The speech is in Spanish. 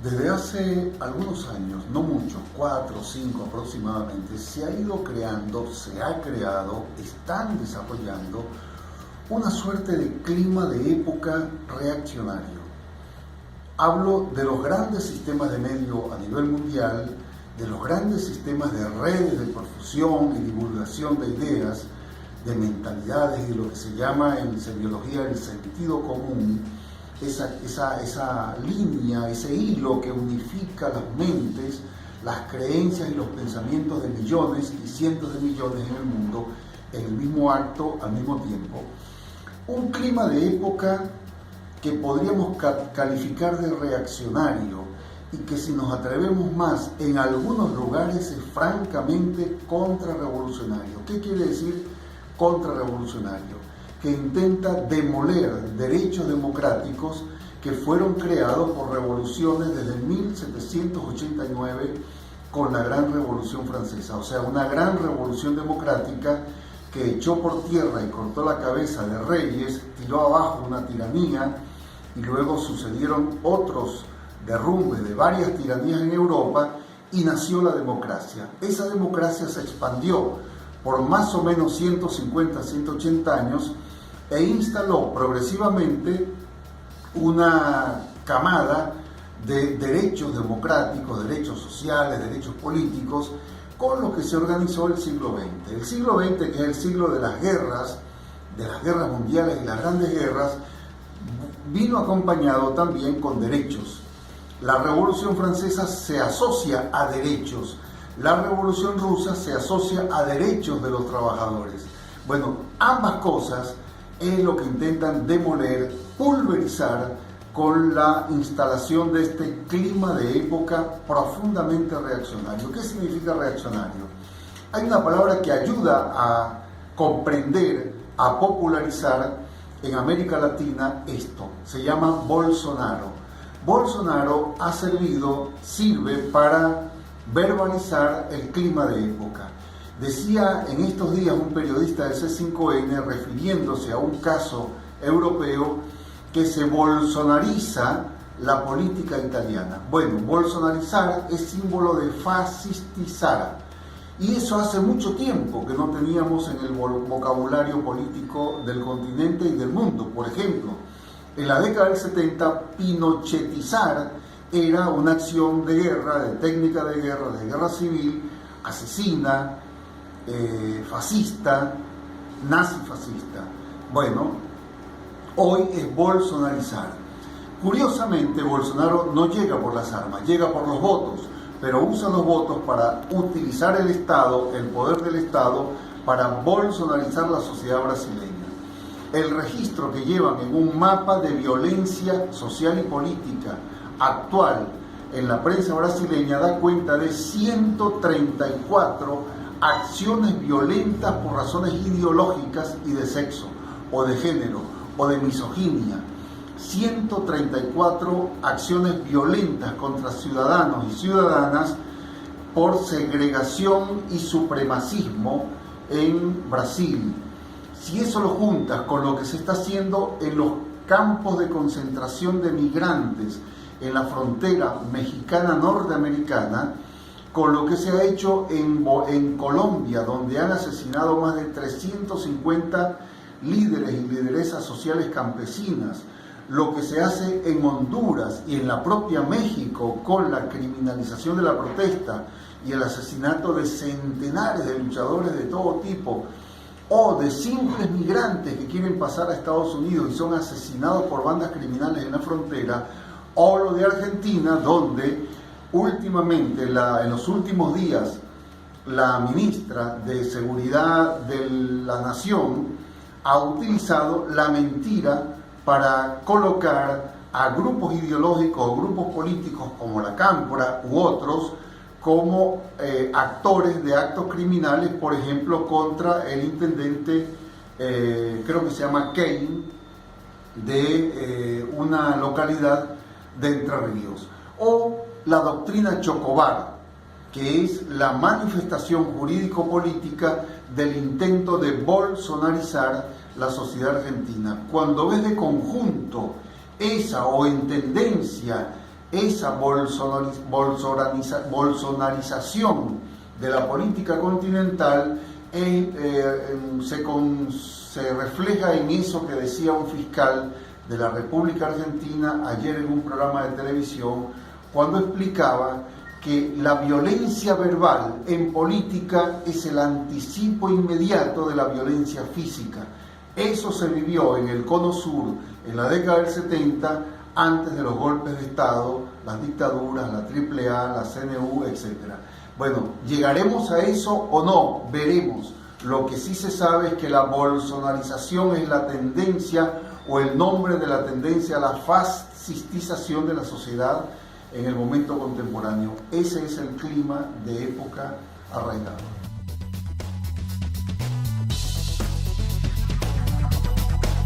Desde hace algunos años, no muchos, 4 o 5 aproximadamente, se ha creado, están desarrollando una suerte de clima de época reaccionario. Hablo de los grandes sistemas de medios a nivel mundial, de los grandes sistemas de redes de profusión y divulgación de ideas, de mentalidades y lo que se llama en semiología el sentido común, esa línea, ese hilo que unifica las mentes, las creencias y los pensamientos de millones y cientos de millones en el mundo en el mismo acto, al mismo tiempo. Un clima de época que podríamos calificar de reaccionario y que, si nos atrevemos más, en algunos lugares es francamente contrarrevolucionario. ¿Qué quiere decir contrarrevolucionario? Que intenta demoler derechos democráticos que fueron creados por revoluciones desde 1789 con la Gran Revolución Francesa, o sea, una gran revolución democrática que echó por tierra y cortó la cabeza de reyes, tiró abajo una tiranía y luego sucedieron otros derrumbes de varias tiranías en Europa y nació la democracia. Esa democracia se expandió por más o menos 150, 180 años e instaló progresivamente una camada de derechos democráticos, derechos sociales, derechos políticos, con lo que se organizó el siglo XX. El siglo XX, que es el siglo de las guerras mundiales y las grandes guerras, vino acompañado también con derechos. La Revolución Francesa se asocia a derechos, la Revolución Rusa se asocia a derechos de los trabajadores. Bueno, ambas cosas es lo que intentan demoler, pulverizar con la instalación de este clima de época profundamente reaccionario. ¿Qué significa reaccionario? Hay una palabra que ayuda a comprender, a popularizar en América Latina esto. Se llama Bolsonaro. Bolsonaro sirve para verbalizar el clima de época. Decía en estos días un periodista del C5N, refiriéndose a un caso europeo, que se bolsonariza la política italiana. Bueno, bolsonarizar es símbolo de fascistizar, y eso hace mucho tiempo que no teníamos en el vocabulario político del continente y del mundo. Por ejemplo, en la década del 70, pinochetizar era una acción de guerra, de técnica de guerra civil, asesina, fascista, nazifascista. Bueno, hoy es bolsonarizar. Curiosamente, Bolsonaro no llega por las armas, llega por los votos, pero usa los votos para utilizar el Estado, el poder del Estado, para bolsonarizar la sociedad brasileña. El registro que llevan en un mapa de violencia social y política actual en la prensa brasileña da cuenta de 134 acciones violentas por razones ideológicas y de sexo, o de género, o de misoginia. 134 acciones violentas contra ciudadanos y ciudadanas por segregación y supremacismo en Brasil. Si eso lo juntas con lo que se está haciendo en los campos de concentración de migrantes en la frontera mexicana norteamericana, con lo que se ha hecho en Colombia, donde han asesinado más de 350 líderes y lideresas sociales campesinas, lo que se hace en Honduras y en la propia México con la criminalización de la protesta y el asesinato de centenares de luchadores de todo tipo, o de simples migrantes que quieren pasar a Estados Unidos y son asesinados por bandas criminales en la frontera, o lo de Argentina, donde últimamente, en los últimos días, la ministra de Seguridad de la Nación ha utilizado la mentira para colocar a grupos ideológicos o grupos políticos como la Cámpora u otros como actores de actos criminales, por ejemplo, contra el intendente, creo que se llama Kane, de una localidad de Entre Ríos. O la doctrina Chocobar, que es la manifestación jurídico-política del intento de bolsonarizar la sociedad argentina. Cuando ves de conjunto esa, o en tendencia, esa bolsonarización de la política continental se refleja en eso que decía un fiscal de la República Argentina ayer en un programa de televisión, cuando explicaba que la violencia verbal en política es el anticipo inmediato de la violencia física. Eso se vivió en el Cono Sur en la década del 70, antes de los golpes de Estado, las dictaduras, la AAA, la CNU, etc. Bueno, ¿llegaremos a eso o no? Veremos. Lo que sí se sabe es que la bolsonarización es la tendencia o el nombre de la tendencia a la fascistización de la sociedad en el momento contemporáneo. Ese es el clima de época arraigado.